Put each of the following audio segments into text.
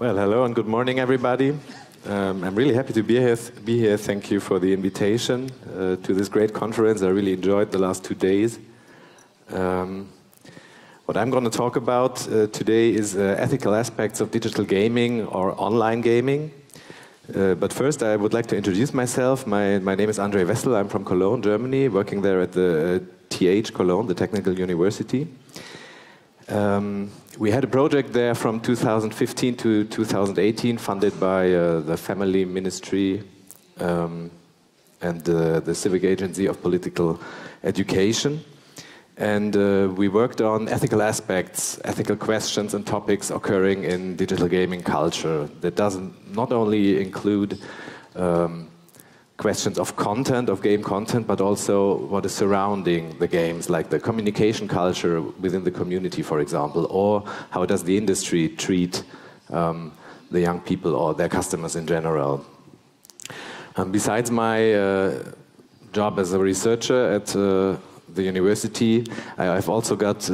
Well, hello and good morning, everybody. I'm really happy to be here. Thank you for the invitation to this great conference. I really enjoyed the last 2 days. What I'm going to talk about today is ethical aspects of digital gaming or online gaming. But first, I would like to introduce myself. My name is André Weßel. I'm from Cologne, Germany, working there at the TH Köln, the Technical University. We had a project there from 2015 to 2018, funded by the Family Ministry and the Civic Agency of Political Education. And we worked on ethical aspects, ethical questions and topics occurring in digital gaming culture. That doesn't not only include questions of content, of game content, but also what is surrounding the games, like the communication culture within the community, for example, or how does the industry treat the young people or their customers in general. Besides my job as a researcher at the university, I've also got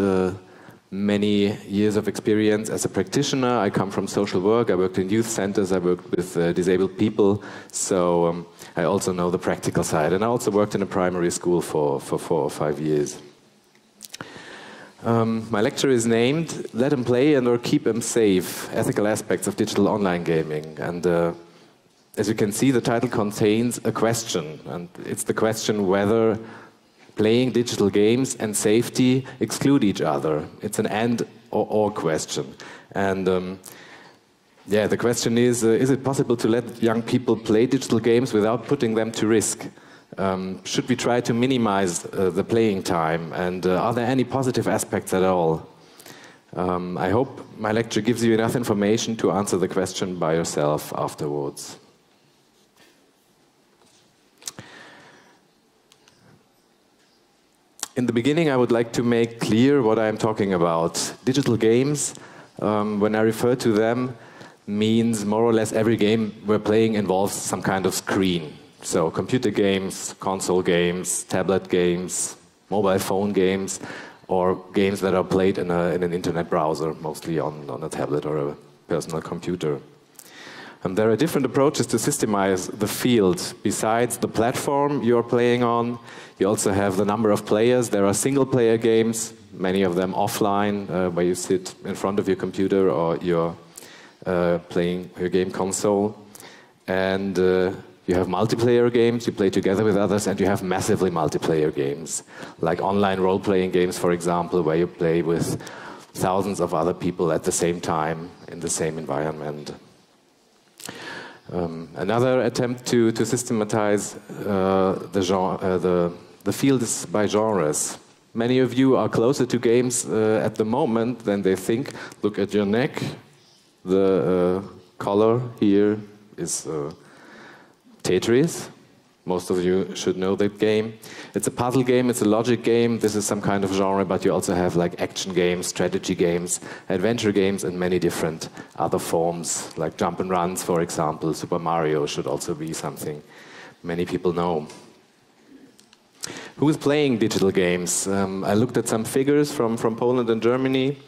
many years of experience as a practitioner. I come from social work. I worked in youth centers. I worked with disabled people. So I also know the practical side. And I also worked in a primary school for 4 or 5 years. My lecture is named "Let 'em Play and or Keep 'em Safe: Ethical Aspects of Digital Online Gaming." And as you can see, the title contains a question. And it's the question whether playing digital games and safety exclude each other. It's an and or question. And yeah, the question is it possible to let young people play digital games without putting them to risk? Should we try to minimize the playing time? And are there any positive aspects at all? I hope my lecture gives you enough information to answer the question by yourself afterwards. In the beginning, I would like to make clear what I am talking about. Digital games, when I refer to them, means more or less every game we're playing involves some kind of screen. So computer games, console games, tablet games, mobile phone games, or games that are played in an internet browser, mostly on a tablet or a personal computer. There are different approaches to systemize the field. Besides the platform you're playing on, you also have the number of players. There are single-player games, many of them offline, where you sit in front of your computer or you're playing your game console. And you have multiplayer games, you play together with others, and you have massively multiplayer games, like online role-playing games, for example, where you play with thousands of other people at the same time in the same environment. Another attempt to systematize the field is by genres. Many of you are closer to games at the moment than they think. Look at your neck. The color here is Tetris. Most of you should know that game. It's a puzzle game, it's a logic game. This is some kind of genre, but you also have like action games, strategy games, adventure games, and many different other forms, like jump and runs, for example. Super Mario should also be something many people know. Who is playing digital games? I looked at some figures from Poland and Germany,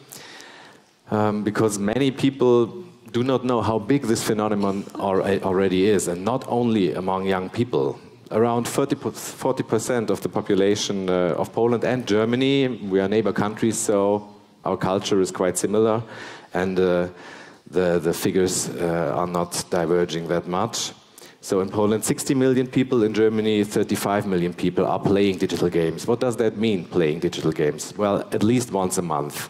because many people do not know how big this phenomenon already is, and not only among young people. Around 40% of the population of Poland and Germany, we are neighbor countries, so our culture is quite similar, and the figures are not diverging that much. So in Poland, 60 million people, in Germany, 35 million people are playing digital games. What does that mean, playing digital games? Well, at least once a month.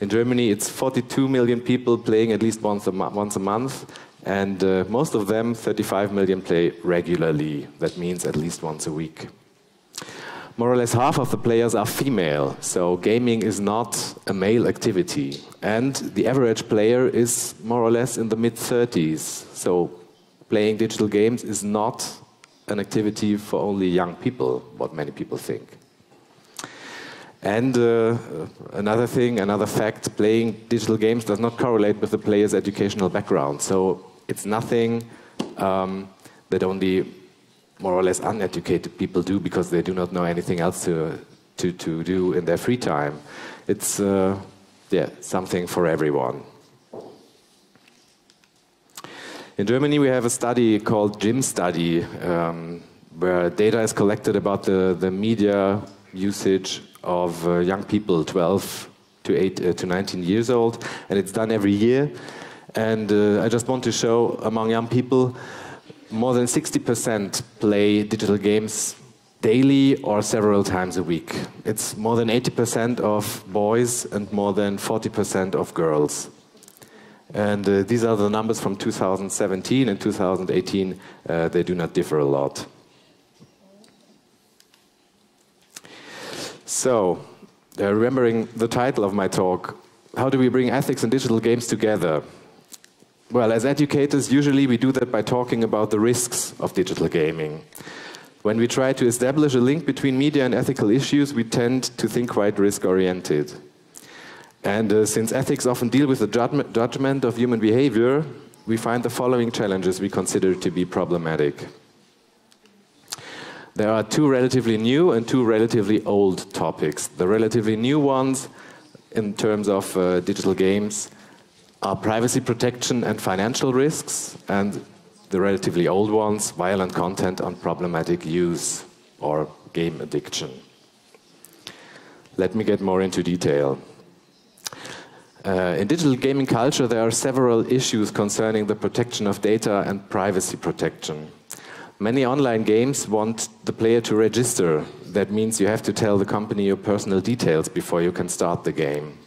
In Germany, it's 42 million people playing at least once a month, and most of them, 35 million, play regularly. That means at least once a week. More or less half of the players are female, so gaming is not a male activity. And the average player is more or less in the mid-30s, so playing digital games is not an activity for only young people, what many people think. And another thing, another fact, playing digital games does not correlate with the player's educational background. So it's nothing that only more or less uneducated people do because they do not know anything else to do in their free time. It's yeah, something for everyone. In Germany, we have a study called GYM study, where data is collected about the media usage of young people, 12 to 19 years old, and it's done every year. And I just want to show, among young people, more than 60% play digital games daily or several times a week. It's more than 80% of boys and more than 40% of girls. And these are the numbers from 2017 and 2018. They do not differ a lot. So, remembering the title of my talk, how do we bring ethics and digital games together? Well, as educators, usually we do that by talking about the risks of digital gaming. When we try to establish a link between media and ethical issues, we tend to think quite risk-oriented. And since ethics often deal with the judgment of human behavior, we find the following challenges we consider to be problematic. There are two relatively new and two relatively old topics. The relatively new ones, in terms of digital games, are privacy protection and financial risks, and the relatively old ones, violent content on problematic use or game addiction. Let me get more into detail. In digital gaming culture, there are several issues concerning the protection of data and privacy protection. Many online games want the player to register. That means you have to tell the company your personal details before you can start the game.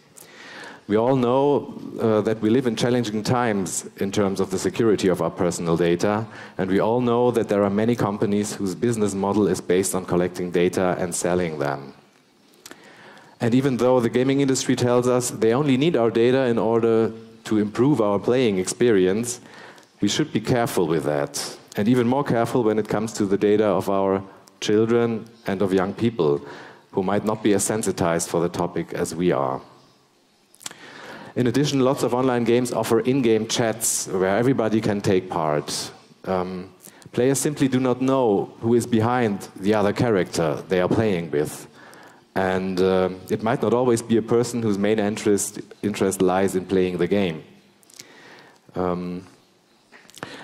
We all know that we live in challenging times in terms of the security of our personal data, and we all know that there are many companies whose business model is based on collecting data and selling them. And even though the gaming industry tells us they only need our data in order to improve our playing experience, we should be careful with that. And even more careful when it comes to the data of our children and of young people who might not be as sensitized for the topic as we are. In addition, lots of online games offer in-game chats where everybody can take part. Players simply do not know who is behind the other character they are playing with. And it might not always be a person whose main interest lies in playing the game.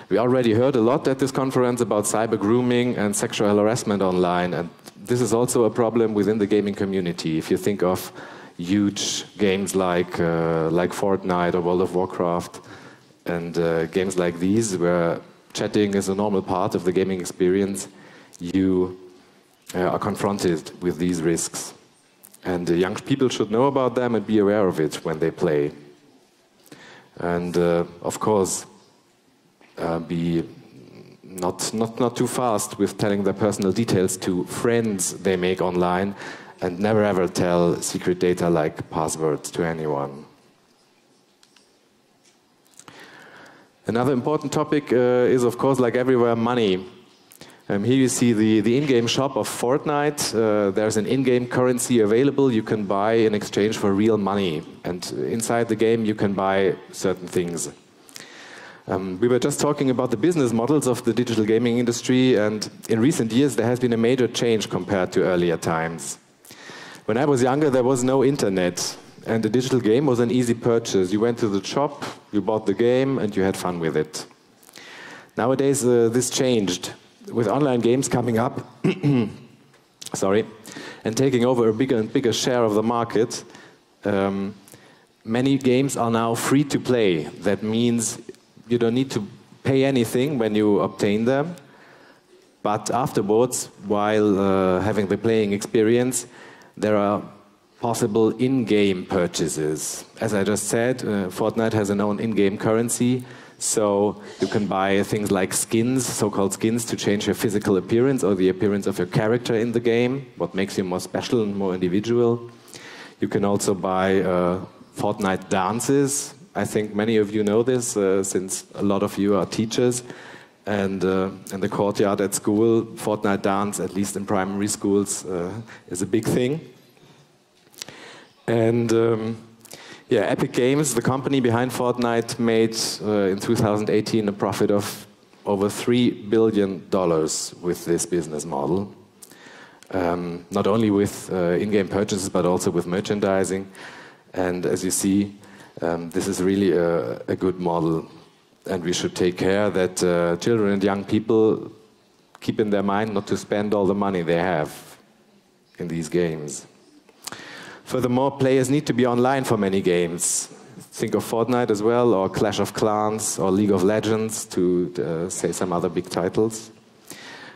We already heard a lot at this conference about cyber grooming and sexual harassment online, and this is also a problem within the gaming community. If you think of huge games like Fortnite or World of Warcraft and games like these, where chatting is a normal part of the gaming experience, you are confronted with these risks. And young people should know about them and be aware of it when they play. And of course, be not too fast with telling their personal details to friends they make online, and never ever tell secret data like passwords to anyone. Another important topic is, of course, like everywhere, money. Here you see the in-game shop of Fortnite. There's an in-game currency available you can buy in exchange for real money. And inside the game you can buy certain things. We were just talking about the business models of the digital gaming industry, and in recent years there has been a major change compared to earlier times. When I was younger, there was no internet, and the digital game was an easy purchase. You went to the shop, you bought the game, and you had fun with it. Nowadays, this changed, with online games coming up sorry, and taking over a bigger and bigger share of the market. Many games are now free to play. That means you don't need to pay anything when you obtain them, but afterwards, while having the playing experience, there are possible in-game purchases. As I just said, Fortnite has an own in-game currency, so you can buy things like skins, so-called skins, to change your physical appearance or the appearance of your character in the game, what makes you more special and more individual. You can also buy Fortnite dances. I think many of you know this, since a lot of you are teachers. And in the courtyard at school, Fortnite dance, at least in primary schools, is a big thing. And yeah, Epic Games, the company behind Fortnite, made in 2018 a profit of over $3 billion with this business model. Not only with in-game purchases, but also with merchandising. And as you see, this is really a good model. And we should take care that children and young people keep in their mind not to spend all the money they have in these games. Furthermore, players need to be online for many games. Think of Fortnite as well, or Clash of Clans, or League of Legends, to say some other big titles.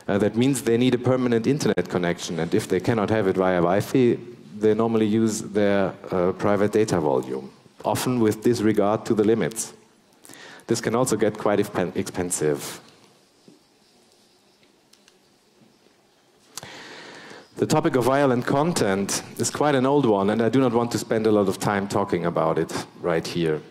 That means they need a permanent internet connection, and if they cannot have it via Wi-Fi, they normally use their private data volume, often with disregard to the limits. This can also get quite expensive. The topic of violent content is quite an old one, and I do not want to spend a lot of time talking about it right here.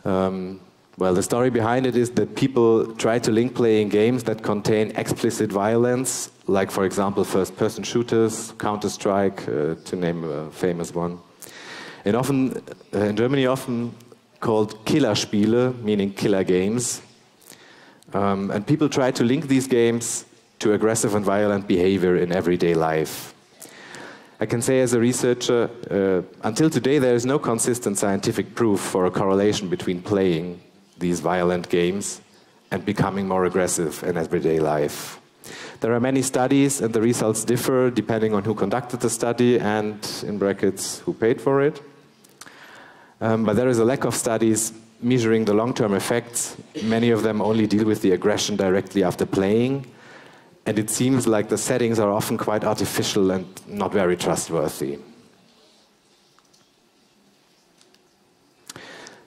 Well, the story behind it is that people try to link playing games that contain explicit violence, like, for example, first-person shooters, Counter-Strike, to name a famous one. And often, in Germany, often called Killerspiele, meaning killer games. And people try to link these games to aggressive and violent behavior in everyday life. I can say as a researcher, until today there is no consistent scientific proof for a correlation between playing these violent games and becoming more aggressive in everyday life. There are many studies and the results differ depending on who conducted the study and, in brackets, who paid for it. But there is a lack of studies measuring the long-term effects. Many of them only deal with the aggression directly after playing. And it seems like the settings are often quite artificial and not very trustworthy.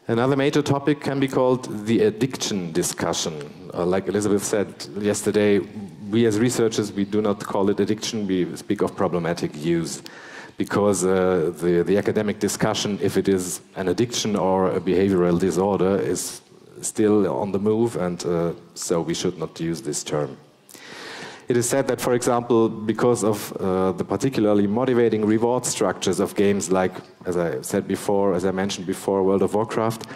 Another major topic can be called the addiction discussion. Like Elizabeth said yesterday, we as researchers, we do not call it addiction, we speak of problematic use. Because the academic discussion, if it is an addiction or a behavioral disorder, is still on the move, and so we should not use this term. It is said that, for example, because of the particularly motivating reward structures of games like, as I said before, as I mentioned before, World of Warcraft,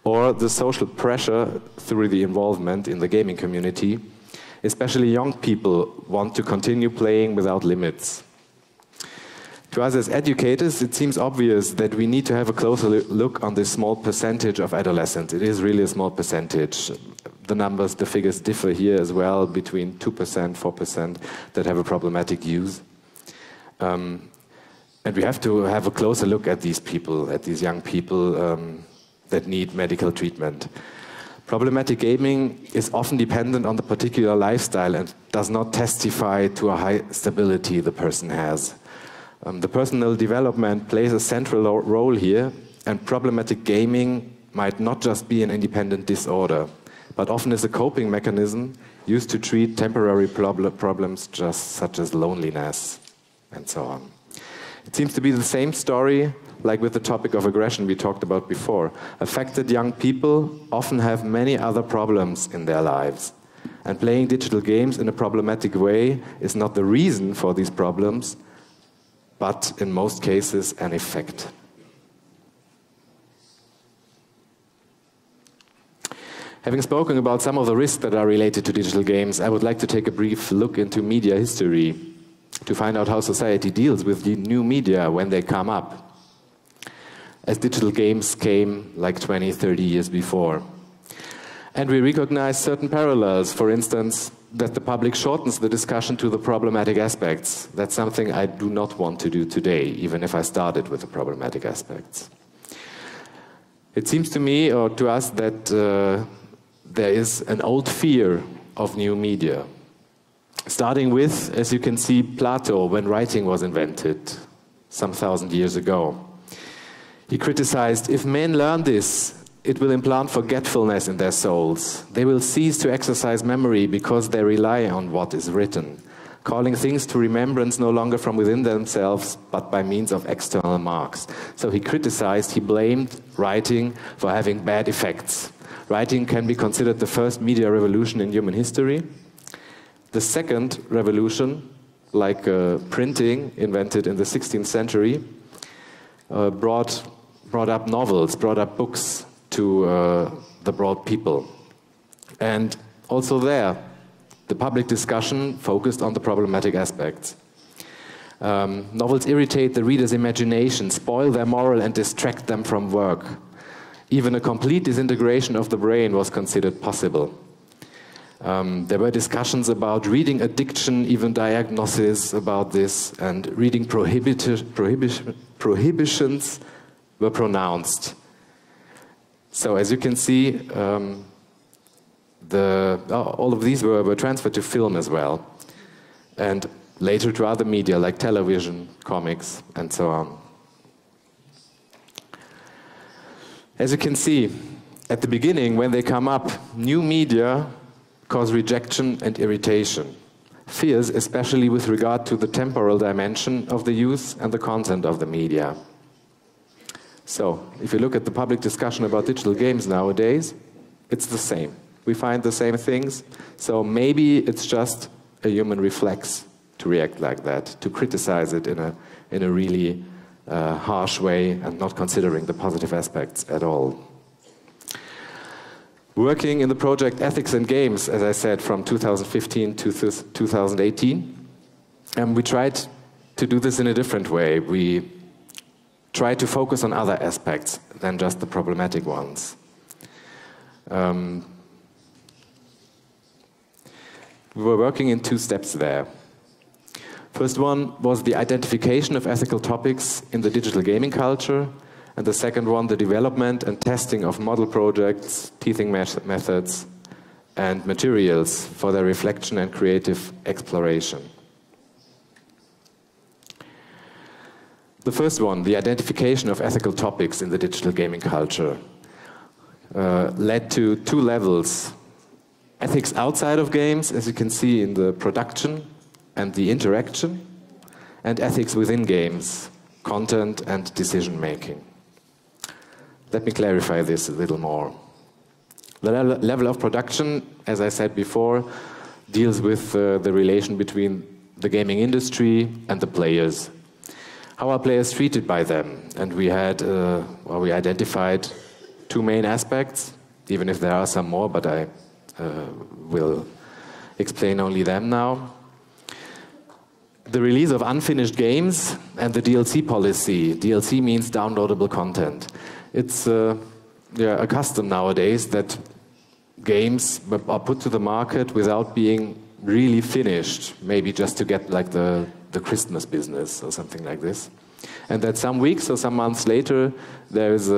or the social pressure through the involvement in the gaming community, especially young people want to continue playing without limits. To us as educators, it seems obvious that we need to have a closer look on this small percentage of adolescents. It is really a small percentage. The numbers, the figures differ here as well, between 2%, 4% that have a problematic use. And we have to have a closer look at these people, at these young people that need medical treatment. Problematic gaming is often dependent on the particular lifestyle and does not testify to a high stability the person has. The personal development plays a central role here, and problematic gaming might not just be an independent disorder, but often is a coping mechanism used to treat temporary problems just such as loneliness and so on. It seems to be the same story like with the topic of aggression we talked about before. Affected young people often have many other problems in their lives, and playing digital games in a problematic way is not the reason for these problems, but in most cases an effect. Having spoken about some of the risks that are related to digital games, I would like to take a brief look into media history to find out how society deals with the new media when they come up, as digital games came like 20, 30 years before. And we recognize certain parallels, for instance, that the public shortens the discussion to the problematic aspects. That's something I do not want to do today, even if I started with the problematic aspects. It seems to me, or to us, that there is an old fear of new media. Starting with, as you can see, Plato, when writing was invented some 1,000 years ago. He criticized, if men learn this, it will implant forgetfulness in their souls. They will cease to exercise memory because they rely on what is written, calling things to remembrance no longer from within themselves, but by means of external marks. So he criticized, he blamed writing for having bad effects. Writing can be considered the first media revolution in human history. The second revolution, like printing, invented in the 16th century, brought up novels, brought up books to the broad people. And also there, the public discussion focused on the problematic aspects. Novels irritate the reader's imagination, spoil their moral and distract them from work. Even a complete disintegration of the brain was considered possible. There were discussions about reading addiction, even diagnoses about this, and reading prohibitions were pronounced. So as you can see, all of these were transferred to film as well, and later to other media like television, comics, and so on. As you can see, at the beginning, when they come up, new media cause rejection and irritation. Fears, especially with regard to the temporal dimension of the use and the content of the media. So, if you look at the public discussion about digital games nowadays, it's the same. We find the same things, so maybe it's just a human reflex to react like that, to criticize it in a really harsh way and not considering the positive aspects at all. Working in the project Ethics and Games, as I said, from 2015 to 2018, we tried to do this in a different way. We tried to focus on other aspects than just the problematic ones. We were working in two steps there. First one was the identification of ethical topics in the digital gaming culture, and the second one, the development and testing of model projects, teething methods, and materials for their reflection and creative exploration. The first one, the identification of ethical topics in the digital gaming culture, led to two levels. Ethics outside of games, as you can see in the production and the interaction, and ethics within games, content and decision making. Let me clarify this a little more. The level of production, as I said before, deals with the relation between the gaming industry and the players. How are players treated by them? And we had, we identified two main aspects, even if there are some more, but I will explain only them now. The release of unfinished games and the DLC policy. DLC means downloadable content. It's a custom nowadays that games are put to the market without being really finished, maybe just to get like the Christmas business or something like this. And that some weeks or some months later, there is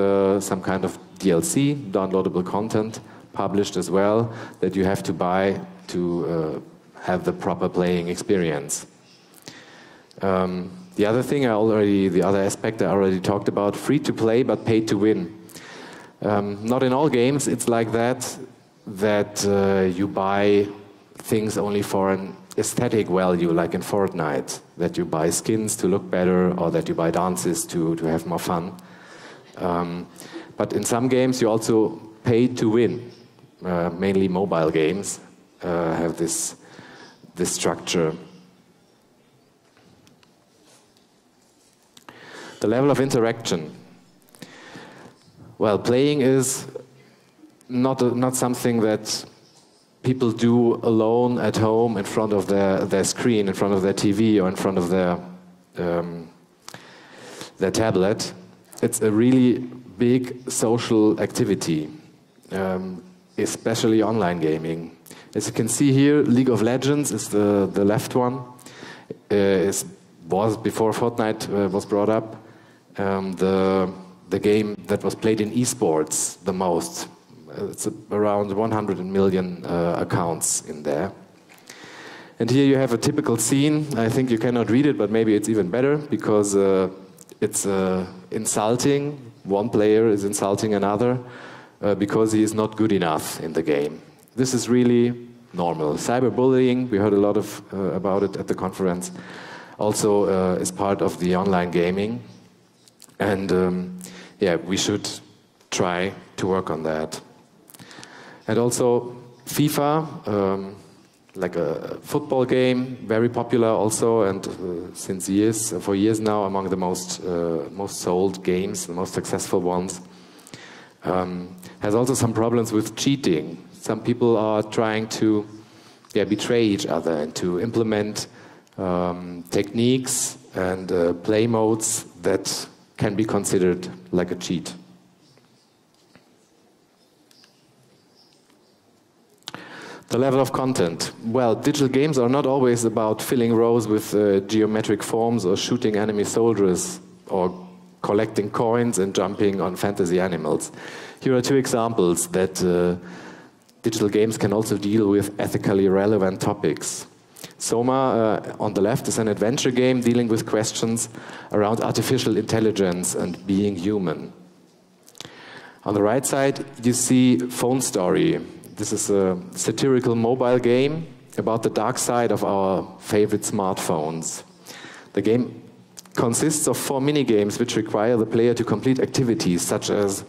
some kind of DLC, downloadable content, published as well, that you have to buy to have the proper playing experience. The other thing the other aspect I already talked about, free to play but pay to win. Not in all games it's like that you buy things only for an aesthetic value, like in Fortnite, that you buy skins to look better or that you buy dances to have more fun. But in some games you also pay to win. Mainly mobile games have this structure. The level of interaction. Well, playing is not something that people do alone at home in front of their screen, in front of their TV or in front of their tablet. It's a really big social activity, especially online gaming. As you can see here, League of Legends is the left one. Was before Fortnite was brought up. The game that was played in esports the most. It's around 100 million accounts in there. And here you have a typical scene. I think you cannot read it, but maybe it's even better because it's insulting. One player is insulting another because he is not good enough in the game. This is really normal. Cyberbullying, we heard a lot about it at the conference, also is part of the online gaming. And yeah, we should try to work on that. And also FIFA, like a football game, very popular also, and for years now among the most sold games, the most successful ones, has also some problems with cheating. Some people are trying to betray each other and to implement techniques and play modes that can be considered like a cheat. The level of content. Well, digital games are not always about filling rows with geometric forms or shooting enemy soldiers or collecting coins and jumping on fantasy animals. Here are two examples that digital games can also deal with ethically relevant topics. Soma, on the left, is an adventure game dealing with questions around artificial intelligence and being human. On the right side, you see Phone Story. This is a satirical mobile game about the dark side of our favorite smartphones. The game consists of 4 mini-games which require the player to complete activities such as,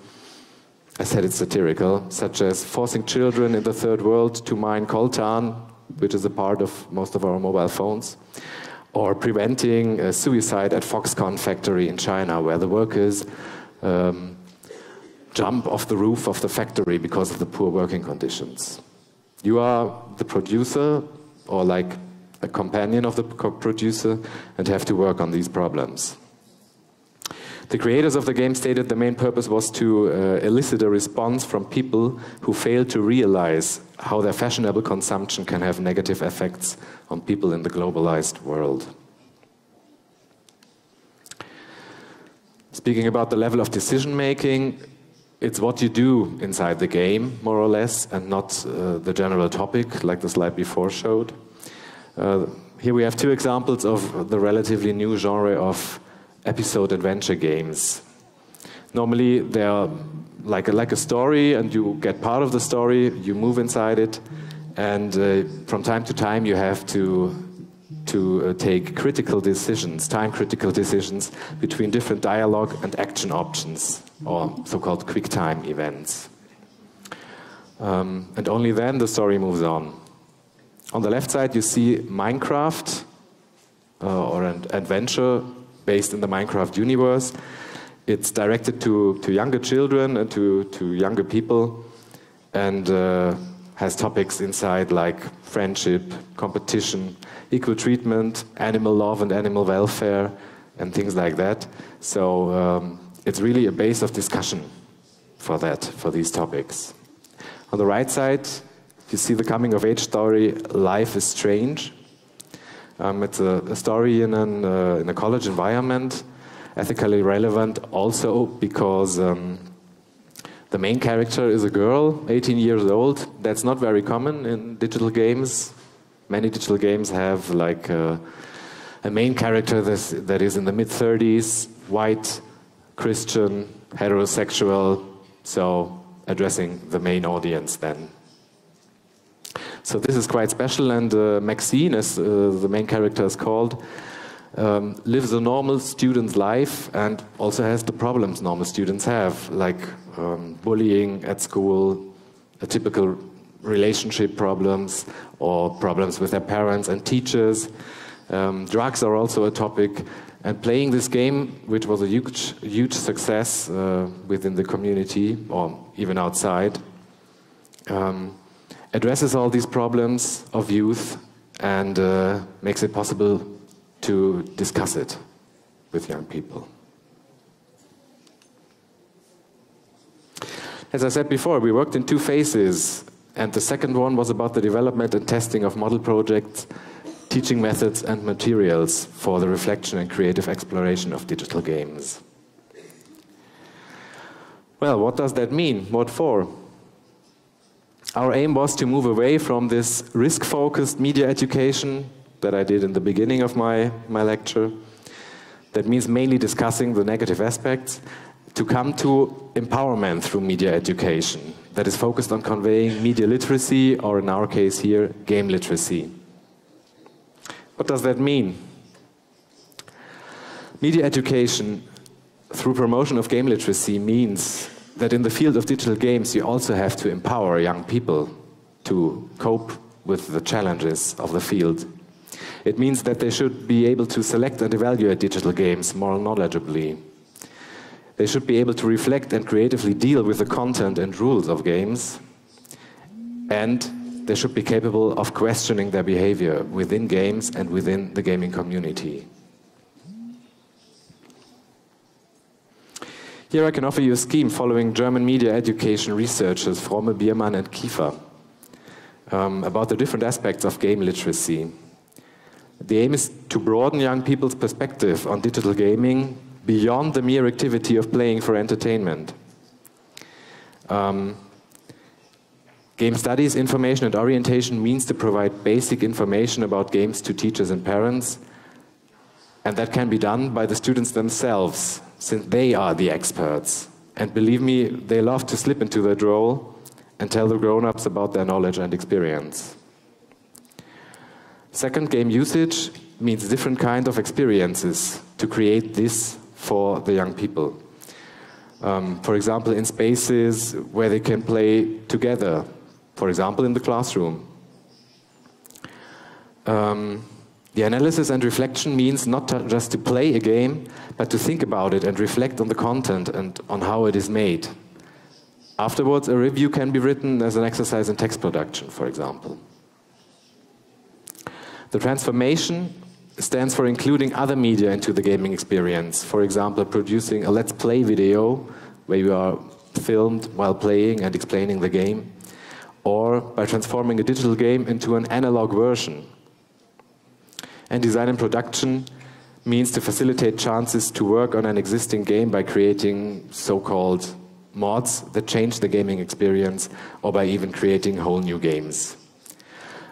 I said it's satirical, such as forcing children in the third world to mine coltan, which is a part of most of our mobile phones, or preventing suicide at Foxconn factory in China, where the workers jump off the roof of the factory because of the poor working conditions. You are the producer, or like a companion of the producer, and have to work on these problems. The creators of the game stated the main purpose was to elicit a response from people who fail to realize how their fashionable consumption can have negative effects on people in the globalized world. Speaking about the level of decision-making, it's what you do inside the game, more or less, and not the general topic, like the slide before showed. Here we have 2 examples of the relatively new genre of episode adventure games. Normally they are like a story, and you get part of the story, you move inside it, and from time to time you have to take critical decisions, time-critical decisions between different dialogue and action options, or so-called quick-time events. And only then the story moves on. On the left side you see Minecraft, or an adventure based in the Minecraft universe. It's directed to younger children and to younger people, and has topics inside like friendship, competition, equal treatment, animal love and animal welfare, and things like that. So it's really a base of discussion for these topics. On the right side, you see the coming-of-age story, Life is Strange. It's a story in a college environment, ethically relevant also because the main character is a girl, 18 years old. That's not very common in digital games. Many digital games have like a main character that is in the mid-30s, white, Christian, heterosexual, so addressing the main audience then. So this is quite special, and Maxine, as the main character is called, lives a normal student's life and also has the problems normal students have, like bullying at school, a typical relationship problems, or problems with their parents and teachers. Drugs are also a topic, and playing this game, which was a huge success within the community or even outside, addresses all these problems of youth and makes it possible to discuss it with young people. As I said before, we worked in 2 phases, and the second one was about the development and testing of model projects, teaching methods and materials for the reflection and creative exploration of digital games. Well, what does that mean? What for? Our aim was to move away from this risk-focused media education that I did in the beginning of my lecture. That means mainly discussing the negative aspects, to come to empowerment through media education that is focused on conveying media literacy, or in our case here, game literacy. What does that mean? Media education through promotion of game literacy means that in the field of digital games you also have to empower young people to cope with the challenges of the field. It means that they should be able to select and evaluate digital games more knowledgeably. They should be able to reflect and creatively deal with the content and rules of games, and they should be capable of questioning their behavior within games and within the gaming community. Here I can offer you a scheme following German media education researchers Fromme, Biermann and Kiefer. about the different aspects of game literacy. The aim is to broaden young people's perspective on digital gaming beyond the mere activity of playing for entertainment. Game studies, information and orientation means to provide basic information about games to teachers and parents, and that can be done by the students themselves, since they are the experts. And believe me, they love to slip into that role and tell the grown-ups about their knowledge and experience. Second, game usage means different kinds of experiences to create this for the young people. For example, in spaces where they can play together, for example, in the classroom. The analysis and reflection means not just to play a game, but to think about it and reflect on the content and on how it is made. Afterwards, a review can be written as an exercise in text production, for example. The transformation stands for including other media into the gaming experience. For example, producing a Let's Play video where you are filmed while playing and explaining the game, or by transforming a digital game into an analog version. And design and production means to facilitate chances to work on an existing game by creating so-called mods that change the gaming experience, or by even creating whole new games.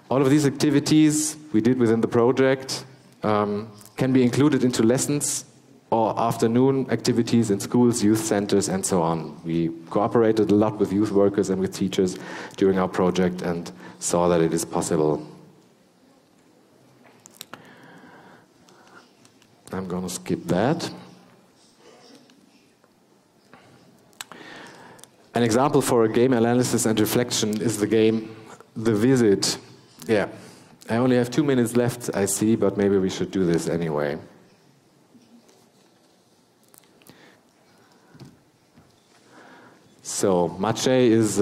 All of these activities we did within the project can be included into lessons or afternoon activities in schools, youth centers, and so on. We cooperated a lot with youth workers and with teachers during our project and saw that it is possible. I'm going to skip that. An example for a game analysis and reflection is the game The Visit. Yeah, I only have 2 minutes left, I see, but maybe we should do this anyway. So, Maciej is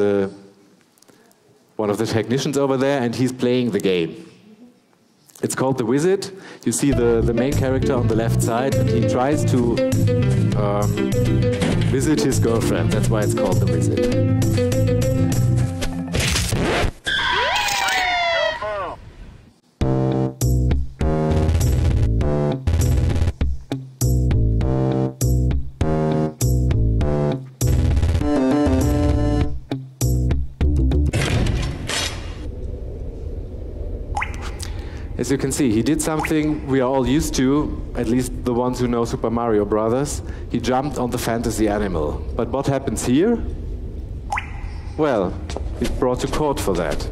one of the technicians over there, and he's playing the game. It's called The Visit. You see the main character on the left side, and he tries to visit his girlfriend. That's why it's called The Visit. As you can see, he did something we are all used to, at least the ones who know Super Mario Brothers. He jumped on the fantasy animal. But what happens here? Well, he's brought to court for that.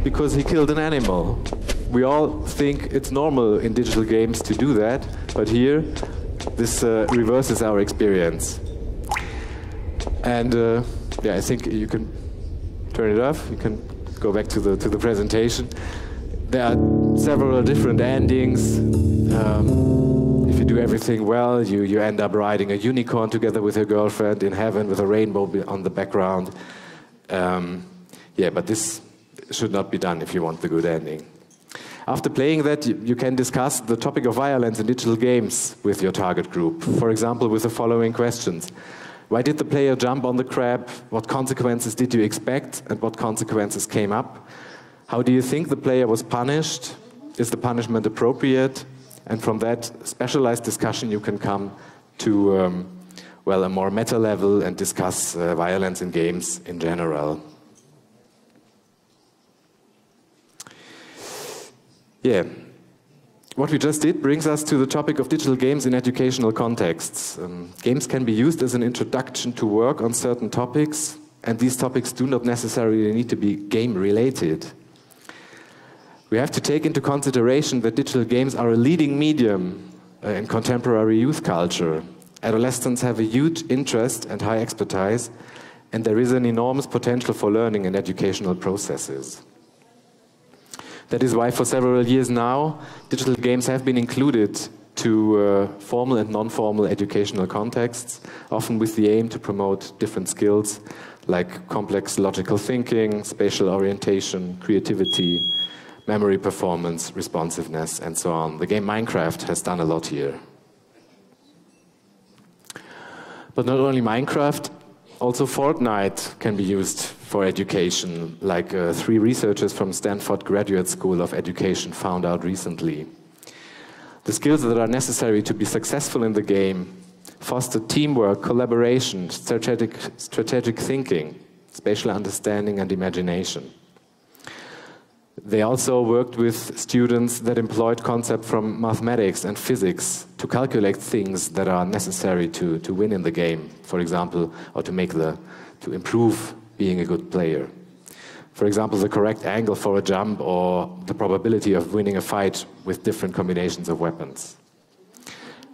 Because he killed an animal. We all think it's normal in digital games to do that, but here, this reverses our experience. And yeah, I think you can turn it off. You can go back to the presentation. There are several different endings. If you do everything well, you end up riding a unicorn together with your girlfriend in heaven with a rainbow on the background. Yeah, but this should not be done if you want the good ending. After playing that, you can discuss the topic of violence in digital games with your target group. For example, with the following questions. Why did the player jump on the crab? What consequences did you expect? And what consequences came up? How do you think the player was punished? Is the punishment appropriate? And from that specialized discussion you can come to well, a more meta level and discuss violence in games in general. Yeah. What we just did brings us to the topic of digital games in educational contexts. Games can be used as an introduction to work on certain topics, and these topics do not necessarily need to be game-related. We have to take into consideration that digital games are a leading medium in contemporary youth culture. Adolescents have a huge interest and high expertise, and there is an enormous potential for learning and educational processes. That is why for several years now, digital games have been included to formal and non-formal educational contexts, often with the aim to promote different skills like complex logical thinking, spatial orientation, creativity, memory performance, responsiveness, and so on. The game Minecraft has done a lot here. But not only Minecraft, Also, Fortnite can be used for education, like 3 researchers from Stanford Graduate School of Education found out recently. The skills that are necessary to be successful in the game foster teamwork, collaboration, strategic thinking, spatial understanding, and imagination. They also worked with students that employed concepts from mathematics and physics to calculate things that are necessary to win in the game, for example, or to improve being a good player. For example, the correct angle for a jump or the probability of winning a fight with different combinations of weapons.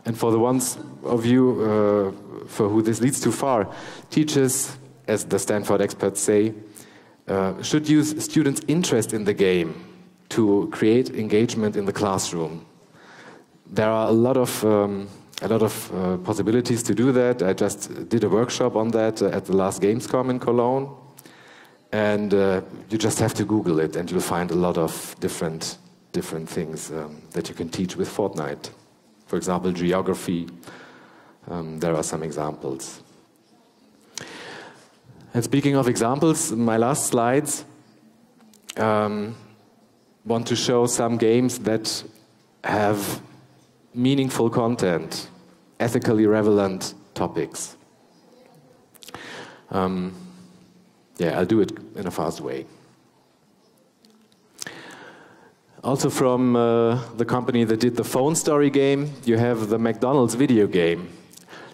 And for the ones of you for who this leads too far, teachers, as the Stanford experts say, should use students' interest in the game to create engagement in the classroom. There are a lot of possibilities to do that. I just did a workshop on that at the last Gamescom in Cologne, and you just have to Google it, and you'll find a lot of different things that you can teach with Fortnite. For example, geography. There are some examples. And speaking of examples, my last slides want to show some games that have meaningful content, ethically relevant topics. Yeah, I'll do it in a fast way. Also from the company that did the phone story game, you have the Mcdonald's video game.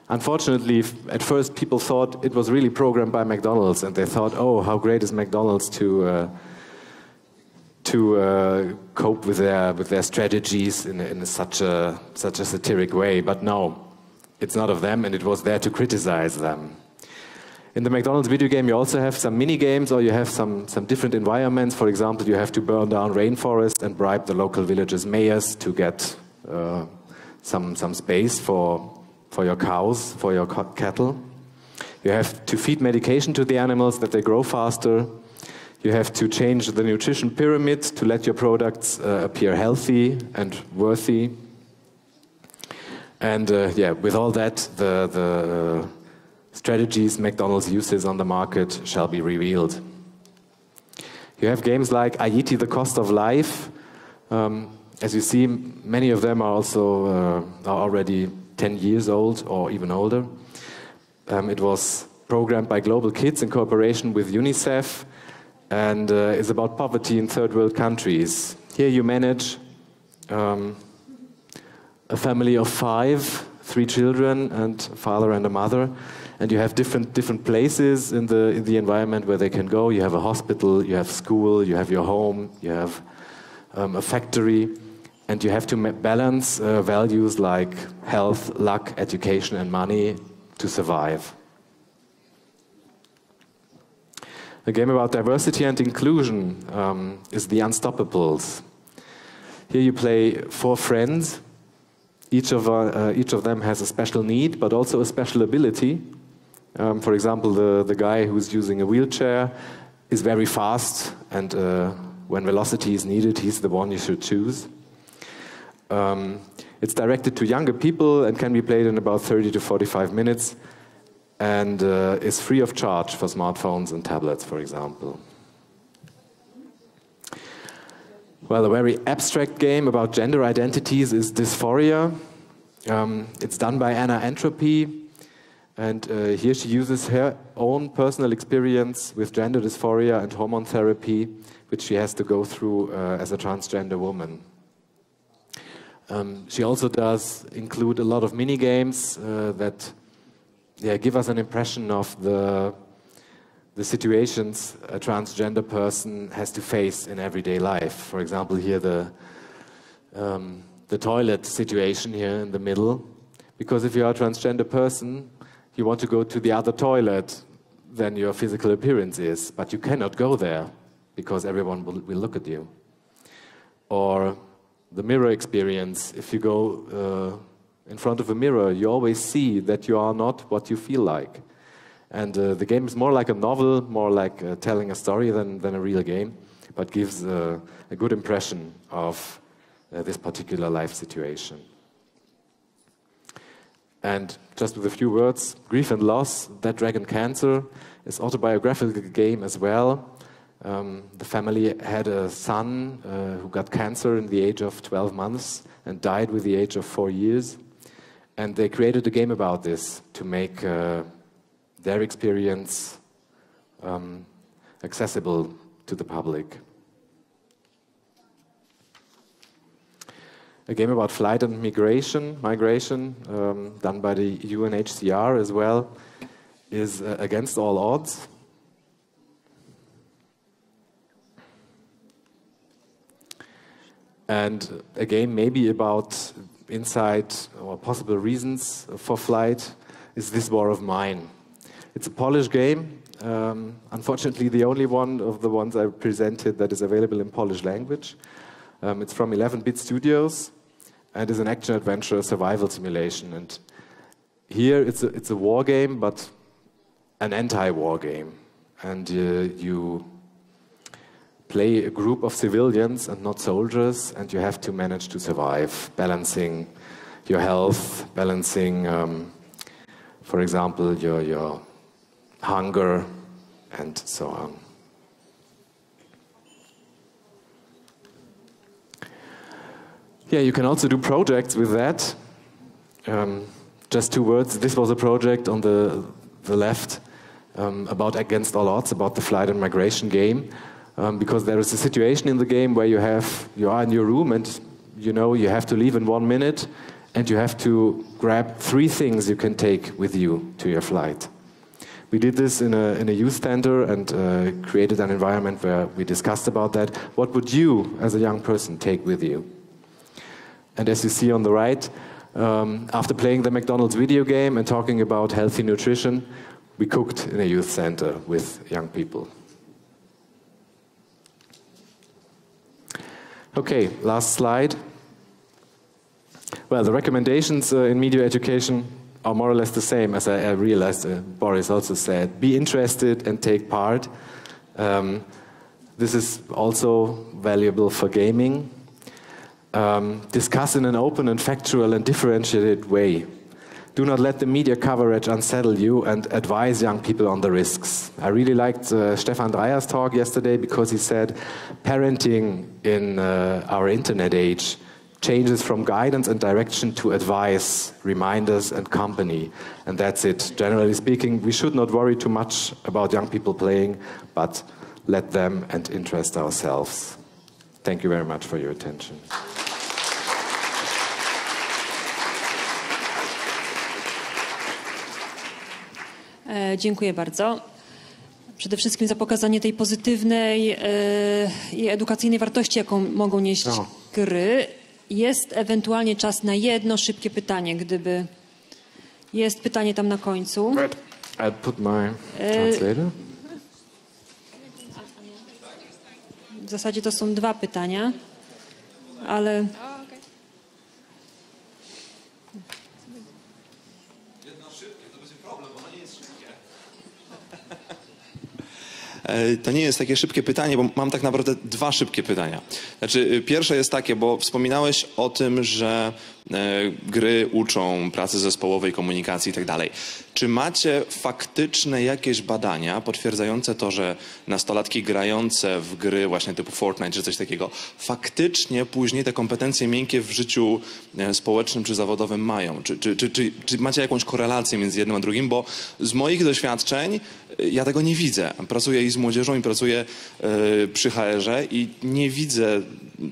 Unfortunately, at first people thought it was really programmed by McDonald's, and they thought, oh, how great is McDonald's to cope with their strategies in such a satiric way. But no, it's not of them, and it was there to criticize them. In the McDonald's video game, you also have some mini games, or you have some different environments. For example, you have to burn down rainforest and bribe the local villages' mayors to get some space for your cows, for your cattle. You have to feed medication to the animals that they grow faster. You have to change the nutrition pyramid to let your products appear healthy and worthy. And yeah, with all that, the strategies McDonald's uses on the market shall be revealed. You have games like Ayiti, The Cost of Life. As you see, many of them are also are already 10 years old or even older. It was programmed by Global Kids in cooperation with UNICEF, and is about poverty in third world countries. Here you manage a family of 5, 3 children and a father and a mother, and you have different places in the environment where they can go. You have a hospital, you have school, you have your home, you have a factory. And you have to balance values like health, luck, education, and money to survive. A game about diversity and inclusion is The Unstoppables. Here you play 4 friends. Each of them has a special need, but also a special ability. For example, the guy who's using a wheelchair is very fast, and when velocity is needed, he's the one you should choose. It's directed to younger people and can be played in about 30 to 45 minutes, and is free of charge for smartphones and tablets, for example. Well, a very abstract game about gender identities is Dysphoria. It's done by Anna Entropy, and here she uses her own personal experience with gender dysphoria and hormone therapy, which she has to go through as a transgender woman. She also does include a lot of mini games that give us an impression of the situations a transgender person has to face in everyday life. For example, here the toilet situation here in the middle. Because if you are a transgender person, you want to go to the other toilet than your physical appearance is, but you cannot go there because everyone will look at you. Or the mirror experience. If you go in front of a mirror, you always see that you are not what you feel like. And the game is more like a novel, more like telling a story than a real game, but gives a good impression of this particular life situation. And just with a few words, Grief and Loss, That Dragon Cancer is autobiographical game as well. The family had a son who got cancer in the age of 12 months and died with the age of 4 years. And they created a game about this to make their experience accessible to the public. A game about flight and migration, done by the UNHCR as well, is Against All Odds. And a game maybe about insight or possible reasons for flight is This War of Mine. It's a Polish game, unfortunately the only one of the ones I presented that is available in Polish language. It's from 11-bit Studios and is an action-adventure survival simulation. And here it's a war game, but an anti-war game. And you play a group of civilians and not soldiers, and you have to manage to survive, balancing your health, balancing, for example, your hunger, and so on. Yeah, you can also do projects with that. Just 2 words. This was a project on the left about Against All Odds, about the flight and migration game. Because there is a situation in the game where you are in your room and you know you have to leave in 1 minute and you have to grab 3 things you can take with you to your flight. We did this in a youth center and created an environment where we discussed about that. What would you, as a young person, take with you? And as you see on the right, after playing the Mcdonald's video game and talking about healthy nutrition, we cooked in a youth center with young people. Okay, last slide. Well, the recommendations in media education are more or less the same, as I realized Boris also said. Be interested and take part. This is also valuable for gaming. Discuss in an open and factual and differentiated way. Do not let the media coverage unsettle you and advise young people on the risks. I really liked Stefan Dreyer's talk yesterday because he said parenting in our internet age changes from guidance and direction to advice, reminders and company. And that's it. Generally speaking, we should not worry too much about young people playing, but let them and interest ourselves. Thank you very much for your attention. Dziękuję bardzo. Przede wszystkim za pokazanie tej pozytywnej i edukacyjnej wartości, jaką mogą nieść gry. Jest ewentualnie czas na jedno szybkie pytanie, gdyby... Jest pytanie tam na końcu. I'll put my translator. W zasadzie to są 2 pytania, ale... To nie jest takie szybkie pytanie, bo mam tak naprawdę 2 szybkie pytania. Znaczy, pierwsze jest takie, bo wspominałeś o tym, że gry uczą pracy zespołowej, komunikacji i tak dalej. Czy macie faktyczne jakieś badania potwierdzające to, że nastolatki grające w gry właśnie typu Fortnite czy coś takiego faktycznie później te kompetencje miękkie w życiu społecznym czy zawodowym mają? Czy macie jakąś korelację między jednym a drugim? Bo z moich doświadczeń ja tego nie widzę. Pracuję i z młodzieżą i pracuję przy HR-ze i nie widzę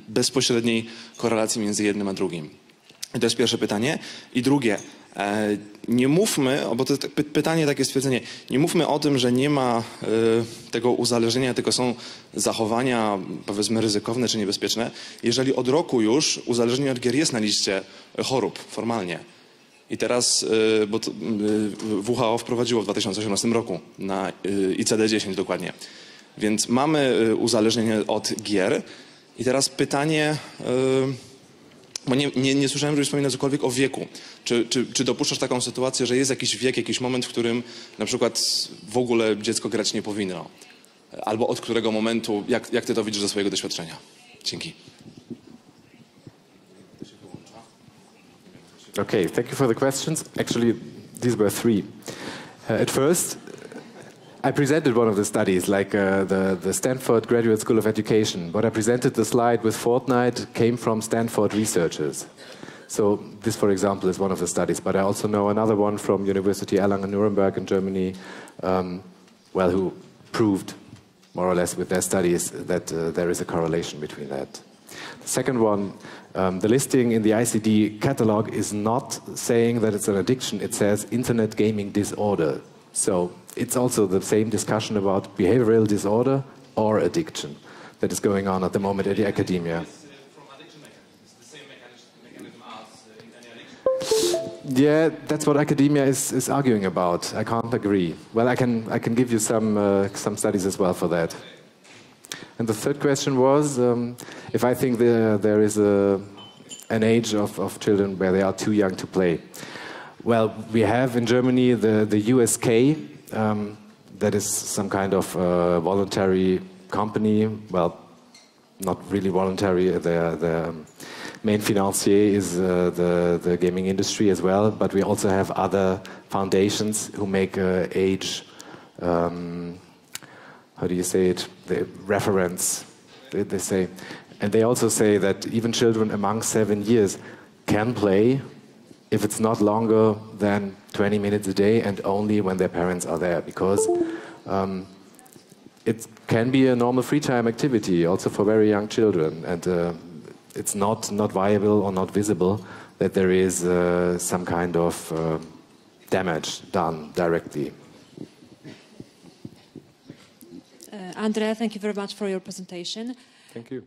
bezpośredniej korelacji między jednym a drugim. I to jest pierwsze pytanie. I drugie, nie mówmy, bo to jest pytanie, takie stwierdzenie, nie mówmy o tym, że nie ma tego uzależnienia, tylko są zachowania, powiedzmy, ryzykowne czy niebezpieczne, jeżeli od roku już uzależnienie od gier jest na liście chorób formalnie. I teraz, bo to, WHO wprowadziło w 2018 roku na ICD-10 dokładnie. Więc mamy uzależnienie od gier. I teraz pytanie, bo nie słyszałem, żeby wspominał cokolwiek o wieku. Czy dopuszczasz taką sytuację, że jest jakiś wiek, jakiś moment, w którym na przykład w ogóle dziecko grać nie powinno? Albo od którego momentu, jak ty to widzisz ze swojego doświadczenia? Dzięki. Okay, thank you for the questions. Actually, these were three. At first, I presented one of the studies, like the Stanford Graduate School of Education. What I presented the slide with Fortnite came from Stanford researchers. So this, for example, is one of the studies. But I also know another one from University Erlangen-Nuremberg in Germany, well, who proved, more or less with their studies, that there is a correlation between that. The second one, the listing in the ICD catalog is not saying that it's an addiction. It says internet gaming disorder. So it's also the same discussion about behavioral disorder or addiction that is going on at the moment in the academia. Yeah, that's what academia is arguing about. I can't agree. Well, I can give you some studies as well for that. And the third question was if I think there is an age of children where they are too young to play. Well, we have in Germany the USK, that is some kind of voluntary company. Well, not really voluntary. The main financier is the gaming industry as well, but we also have other foundations who make age, how do you say it, the reference, they say. And they also say that even children among 7 years can play if it's not longer than 20 minutes a day and only when their parents are there, because it can be a normal free time activity also for very young children, and it's not viable or not visible that there is some kind of damage done directly. André, thank you very much for your presentation. Thank you.